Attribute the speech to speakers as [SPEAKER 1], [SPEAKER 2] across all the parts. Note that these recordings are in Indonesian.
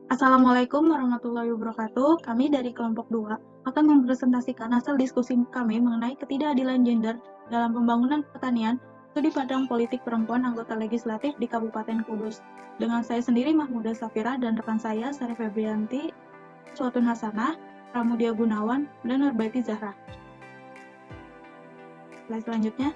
[SPEAKER 1] Assalamualaikum warahmatullahi wabarakatuh. Kami dari kelompok 2 akan mempresentasikan hasil diskusi kami mengenai ketidakadilan gender dalam pembangunan pertanian studi padang politik perempuan anggota legislatif di Kabupaten Kudus. Dengan saya sendiri Mahmuda Safira dan rekan saya Sari Febrianti, Suatun Hasanah, Pramudia Gunawan, dan Nurbaiti Zahra. Slide selanjutnya,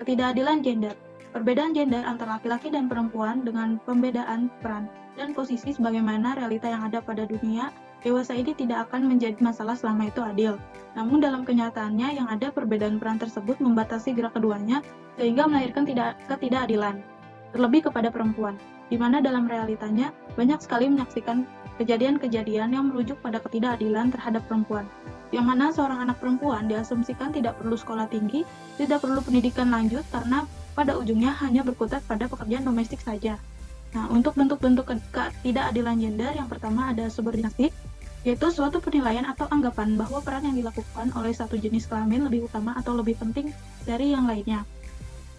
[SPEAKER 1] ketidakadilan gender. Perbedaan gender antara laki-laki dan perempuan dengan pembedaan peran dan posisi sebagaimana realita yang ada pada dunia dewasa ini tidak akan menjadi masalah selama itu adil. Namun dalam kenyataannya yang ada perbedaan peran tersebut membatasi gerak keduanya sehingga melahirkan ketidakadilan, terlebih kepada perempuan, di mana dalam realitanya banyak sekali menyaksikan kejadian-kejadian yang merujuk pada ketidakadilan terhadap perempuan, yang mana seorang anak perempuan diasumsikan tidak perlu sekolah tinggi, tidak perlu pendidikan lanjut karena pada ujungnya hanya berkutat pada pekerjaan domestik saja. Nah, untuk bentuk-bentuk ketidakadilan gender, yang pertama ada subordinasi, yaitu suatu penilaian atau anggapan bahwa peran yang dilakukan oleh satu jenis kelamin lebih utama atau lebih penting dari yang lainnya.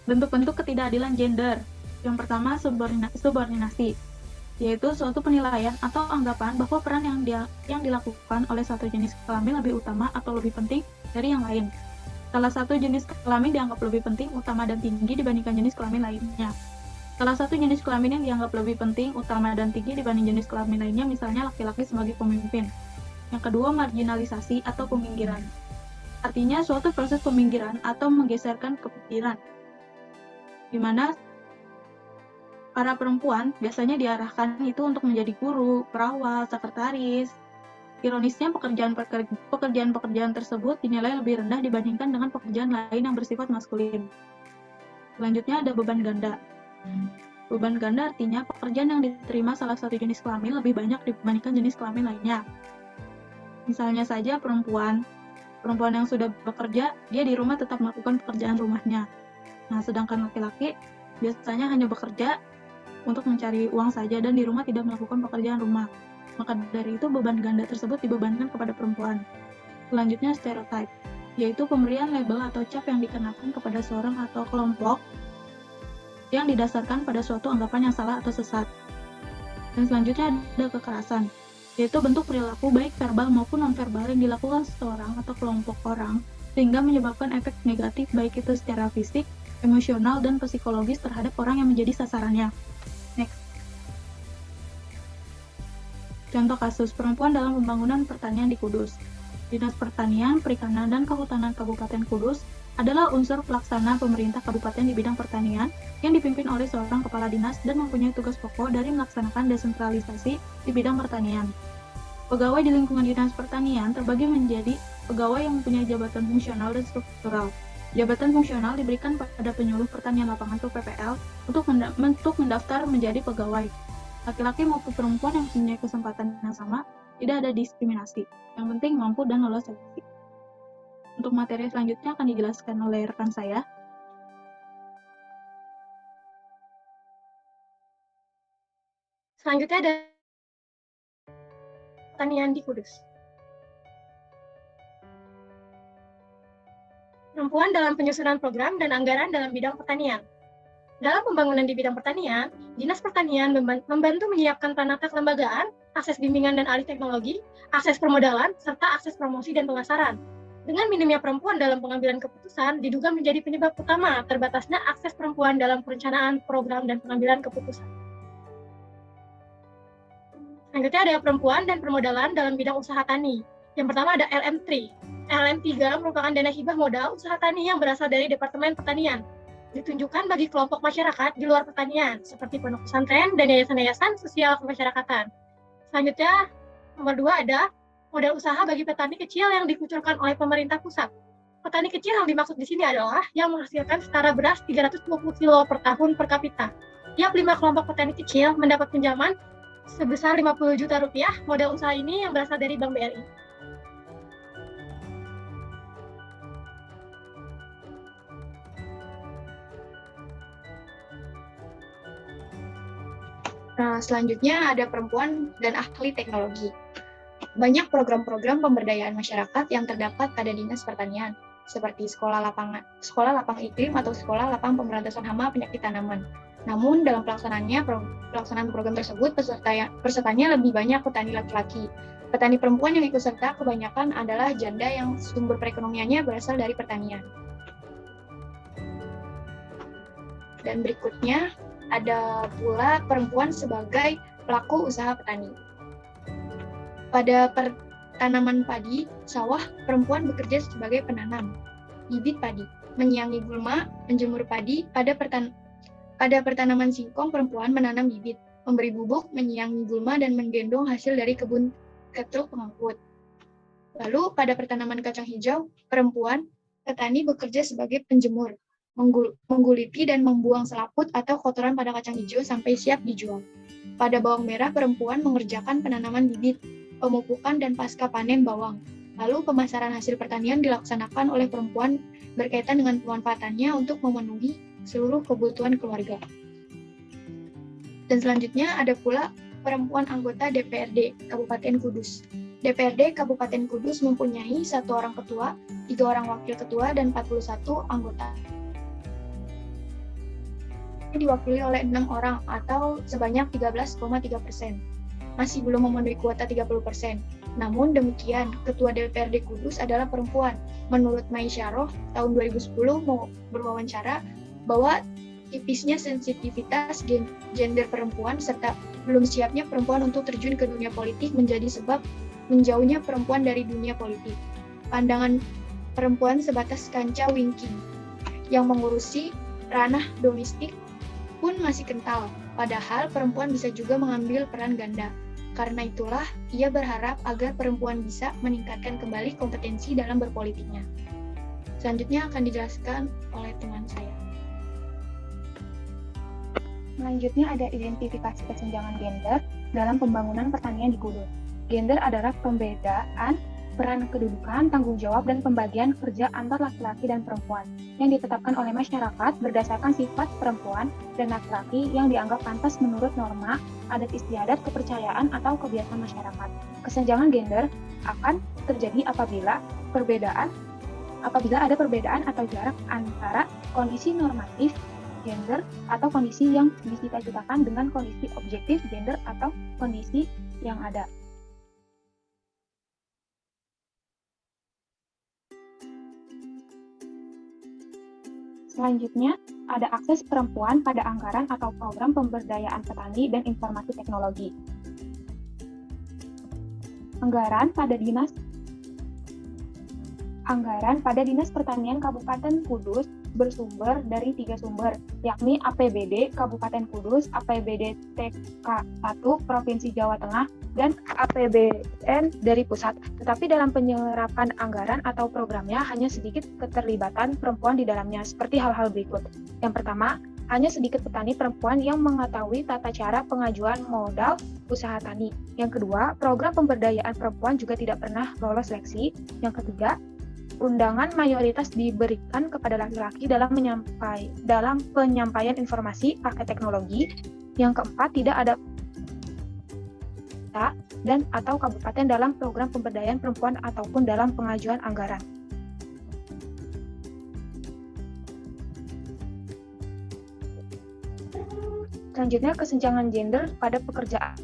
[SPEAKER 1] Bentuk-bentuk ketidakadilan gender, yang pertama subordinasi, yaitu suatu penilaian atau anggapan bahwa peran yang dilakukan oleh satu jenis kelamin lebih utama atau lebih penting dari yang lain. Salah satu jenis kelamin dianggap lebih penting, utama, dan tinggi dibandingkan jenis kelamin lainnya. Salah satu jenis kelamin yang dianggap lebih penting, utama, dan tinggi dibanding jenis kelamin lainnya misalnya laki-laki sebagai pemimpin. Yang kedua, marginalisasi atau peminggiran. Artinya suatu proses peminggiran atau menggeserkan kepikiran, di mana para perempuan biasanya diarahkan itu untuk menjadi guru, perawat, sekretaris. Ironisnya, pekerjaan-pekerjaan tersebut dinilai lebih rendah dibandingkan dengan pekerjaan lain yang bersifat maskulin. Selanjutnya ada beban ganda. Beban ganda artinya pekerjaan yang diterima salah satu jenis kelamin lebih banyak dibandingkan jenis kelamin lainnya. Misalnya saja perempuan yang sudah bekerja, dia di rumah tetap melakukan pekerjaan rumahnya. Nah, sedangkan laki-laki biasanya hanya bekerja untuk mencari uang saja dan di rumah tidak melakukan pekerjaan rumah. Maka dari itu beban ganda tersebut dibebankan kepada perempuan. Selanjutnya stereotype, yaitu pemberian label atau cap yang dikenakan kepada seorang atau kelompok yang didasarkan pada suatu anggapan yang salah atau sesat. Dan selanjutnya ada kekerasan, yaitu bentuk perilaku baik verbal maupun non-verbal yang dilakukan seseorang atau kelompok orang sehingga menyebabkan efek negatif baik itu secara fisik, emosional, dan psikologis terhadap orang yang menjadi sasarannya. Next. Contoh kasus perempuan dalam pembangunan pertanian di Kudus. Dinas Pertanian, Perikanan, dan Kehutanan Kabupaten Kudus adalah unsur pelaksana pemerintah kabupaten di bidang pertanian yang dipimpin oleh seorang kepala dinas dan mempunyai tugas pokok dari melaksanakan desentralisasi di bidang pertanian. Pegawai di lingkungan dinas pertanian terbagi menjadi pegawai yang mempunyai jabatan fungsional dan struktural. Jabatan fungsional diberikan pada penyuluh pertanian lapangan atau PPL untuk mendaftar menjadi pegawai. Laki-laki maupun perempuan yang mempunyai kesempatan yang sama, tidak ada diskriminasi. Yang penting mampu dan lolos seleksi. Untuk materi selanjutnya akan dijelaskan oleh rekan saya.
[SPEAKER 2] Selanjutnya ada pertanian di Kudus. Perempuan dalam penyusunan program dan anggaran dalam bidang pertanian. Dalam pembangunan di bidang pertanian, Dinas Pertanian membantu menyiapkan penata kelembagaan, akses bimbingan dan alih teknologi, akses permodalan, serta akses promosi dan pemasaran. Dengan minimnya perempuan dalam pengambilan keputusan, diduga menjadi penyebab utama terbatasnya akses perempuan dalam perencanaan program dan pengambilan keputusan. Selanjutnya ada perempuan dan permodalan dalam bidang usaha tani. Yang pertama ada LM3. LM3 merupakan dana hibah modal usaha tani yang berasal dari Departemen Pertanian. Ditunjukkan bagi kelompok masyarakat di luar pertanian, seperti pondok pesantren dan yayasan-yayasan sosial kemasyarakatan. Selanjutnya, nomor 2 ada modal usaha bagi petani kecil yang dikucurkan oleh pemerintah pusat. Petani kecil yang dimaksud di sini adalah yang menghasilkan setara beras 320 kilo per tahun per kapita. Tiap 5 kelompok petani kecil mendapat pinjaman sebesar 50 juta rupiah modal usaha ini yang berasal dari Bank BRI.
[SPEAKER 3] Nah, selanjutnya ada perempuan dan ahli teknologi. Banyak program-program pemberdayaan masyarakat yang terdapat pada Dinas Pertanian, seperti sekolah lapang iklim atau sekolah lapang pemberantasan hama penyakit tanaman. Namun dalam pelaksanaan program tersebut, pesertanya lebih banyak petani laki-laki. Petani perempuan yang ikut serta kebanyakan adalah janda yang sumber perekonomiannya berasal dari pertanian. Dan berikutnya ada pula perempuan sebagai pelaku usaha petani. Pada tanaman padi, sawah, perempuan bekerja sebagai penanam bibit padi, menyiangi gulma, menjemur padi. Pada pertanaman singkong, perempuan menanam bibit, memberi bubuk, menyiangi gulma, dan menggendong hasil dari kebun ke truk pengangkut. Lalu pada pertanaman kacang hijau, perempuan petani bekerja sebagai penjemur, mengguliti dan membuang selaput atau kotoran pada kacang hijau sampai siap dijual. Pada bawang merah, perempuan mengerjakan penanaman bibit, pemupukan dan pasca panen bawang. Lalu pemasaran hasil pertanian dilaksanakan oleh perempuan berkaitan dengan pemanfaatannya untuk memenuhi seluruh kebutuhan keluarga. Dan selanjutnya ada pula perempuan anggota DPRD Kabupaten Kudus. DPRD Kabupaten Kudus mempunyai 1 orang ketua, 3 orang wakil ketua, dan 41 anggota. Diwakili oleh 6 orang atau sebanyak 13,3%. Masih belum memenuhi kuota 30%. Namun demikian, Ketua DPRD Kudus adalah perempuan. Menurut Mai Syaroh, tahun 2010 mau berwawancara bahwa tipisnya sensitivitas gender perempuan serta belum siapnya perempuan untuk terjun ke dunia politik menjadi sebab menjauhnya perempuan dari dunia politik. Pandangan perempuan sebatas kancah wingking yang mengurusi ranah domestik pun masih kental, padahal perempuan bisa juga mengambil peran ganda. Karena itulah, ia berharap agar perempuan bisa meningkatkan kembali kompetensi dalam berpolitiknya. Selanjutnya akan dijelaskan oleh teman saya.
[SPEAKER 4] Selanjutnya ada identifikasi kesenjangan gender dalam pembangunan pertanian di Kudus. Gender adalah pembedaan peran kedudukan, tanggung jawab, dan pembagian kerja antar laki-laki dan perempuan yang ditetapkan oleh masyarakat berdasarkan sifat perempuan dan laki-laki yang dianggap pantas menurut norma, adat istiadat, kepercayaan, atau kebiasaan masyarakat. Kesenjangan gender akan terjadi apabila ada perbedaan atau jarak antara kondisi normatif gender atau kondisi yang dicita-citakan dengan kondisi objektif gender atau kondisi yang ada. Selanjutnya, ada akses perempuan pada anggaran atau program pemberdayaan petani dan informasi teknologi. Anggaran pada Dinas Pertanian Kabupaten Kudus bersumber dari 3 sumber, yakni APBD Kabupaten Kudus, APBD TK1 Provinsi Jawa Tengah, dan APBN dari pusat. Tetapi dalam penyerapan anggaran atau programnya hanya sedikit keterlibatan perempuan di dalamnya, seperti hal-hal berikut. Yang pertama, hanya sedikit petani perempuan yang mengetahui tata cara pengajuan modal usaha tani. Yang kedua, program pemberdayaan perempuan juga tidak pernah lolos seleksi. Yang ketiga, undangan mayoritas diberikan kepada laki-laki dalam penyampaian informasi pakai teknologi. Yang keempat, tidak ada dan atau kabupaten dalam program pemberdayaan perempuan ataupun dalam pengajuan anggaran. Selanjutnya, kesenjangan gender pada pekerjaan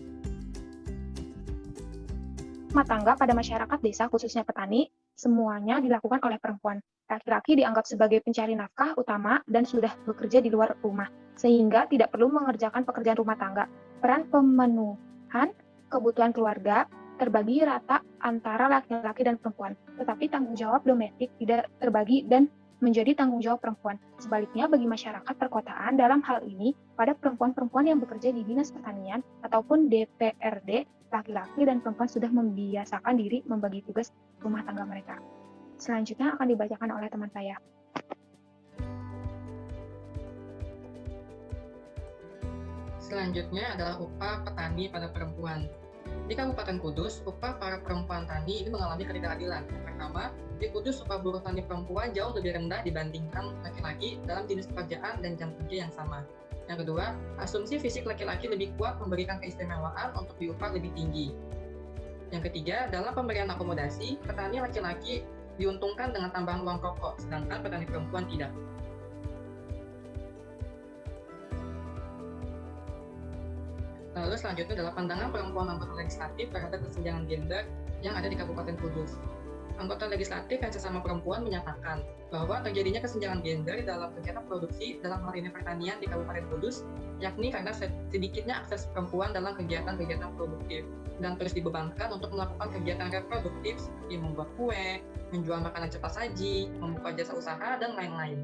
[SPEAKER 4] rumah tangga pada masyarakat desa, khususnya petani, semuanya dilakukan oleh perempuan. Laki-laki dianggap sebagai pencari nafkah utama dan sudah bekerja di luar rumah, sehingga tidak perlu mengerjakan pekerjaan rumah tangga. Peran pemenuhan kebutuhan keluarga terbagi rata antara laki-laki dan perempuan, tetapi tanggung jawab domestik tidak terbagi dan menjadi tanggung jawab perempuan. Sebaliknya, bagi masyarakat perkotaan, dalam hal ini, pada perempuan-perempuan yang bekerja di Dinas Pertanian ataupun DPRD, laki-laki dan perempuan sudah membiasakan diri membagi tugas rumah tangga mereka. Selanjutnya akan dibacakan oleh teman saya.
[SPEAKER 5] Selanjutnya adalah upah petani pada perempuan. Di Kabupaten Kudus, upah para perempuan tani ini mengalami ketidakadilan. Yang pertama, di Kudus upah buruh tani perempuan jauh lebih rendah dibandingkan laki-laki dalam jenis pekerjaan dan jam kerja yang sama. Yang kedua, asumsi fisik laki-laki lebih kuat memberikan keistimewaan untuk diupah lebih tinggi. Yang ketiga, dalam pemberian akomodasi, petani laki-laki diuntungkan dengan tambahan uang pokok, sedangkan petani perempuan tidak. Lalu selanjutnya adalah pandangan perempuan anggota legislatif terhadap kesenjangan gender yang ada di Kabupaten Kudus. Anggota legislatif yang sesama perempuan menyatakan bahwa terjadinya kesenjangan gender dalam kegiatan produksi dalam hal ini pertanian di Kabupaten Kudus, yakni karena sedikitnya akses perempuan dalam kegiatan-kegiatan produktif dan terus dibebankan untuk melakukan kegiatan reproduktif seperti membuat kue, menjual makanan cepat saji, membuka jasa usaha, dan lain-lain.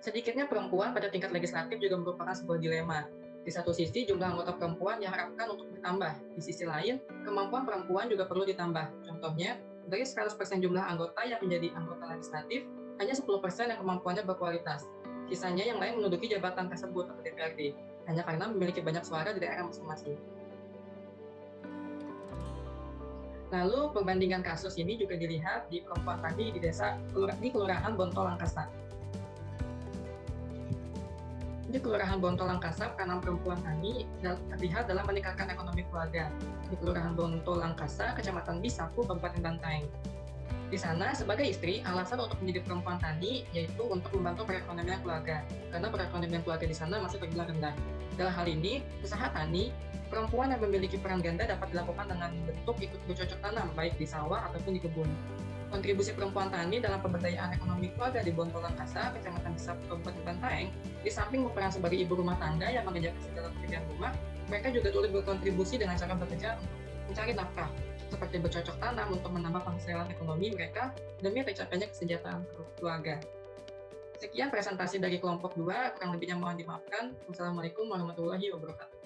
[SPEAKER 5] Sedikitnya perempuan pada tingkat legislatif juga merupakan sebuah dilema. Di satu sisi, jumlah anggota perempuan diharapkan untuk bertambah. Di sisi lain, kemampuan perempuan juga perlu ditambah. Contohnya, dari 100% jumlah anggota yang menjadi anggota legislatif, hanya 10% yang kemampuannya berkualitas. Sisanya yang lain menduduki jabatan tersebut atau DPRD, hanya karena memiliki banyak suara di daerah masing-masing. Lalu, perbandingan kasus ini juga dilihat di perempuan tani di Kelurahan Bonto Langkasa. Di Kelurahan Bonto Langkasa, peranan perempuan tani terlihat dalam meningkatkan ekonomi keluarga. Di Kelurahan Bonto Langkasa, Kecamatan Bisapu, Kabupaten Bantaeng. Di sana, sebagai istri, alasan untuk menjadi perempuan tani yaitu untuk membantu perekonomian keluarga, karena perekonomian keluarga di sana masih terbilang rendah. Dalam hal ini, usaha tani, perempuan yang memiliki peran ganda dapat dilakukan dengan bentuk ikut bercocok tanam, baik di sawah ataupun di kebun. Kontribusi perempuan tani dalam pemberdayaan ekonomi keluarga di Bonto Langkasa, Kecamatan Bisapu, Kabupaten Bantaeng, di samping berperan sebagai ibu rumah tangga yang mengerjakan segala pekerjaan rumah, mereka juga turut berkontribusi dengan cara bekerja untuk mencari nafkah, seperti bercocok tanam untuk menambah penghasilan ekonomi mereka demi tercapainya kesejahteraan keluarga. Sekian presentasi dari kelompok 2, kurang lebihnya mohon dimaafkan. Wassalamualaikum warahmatullahi wabarakatuh.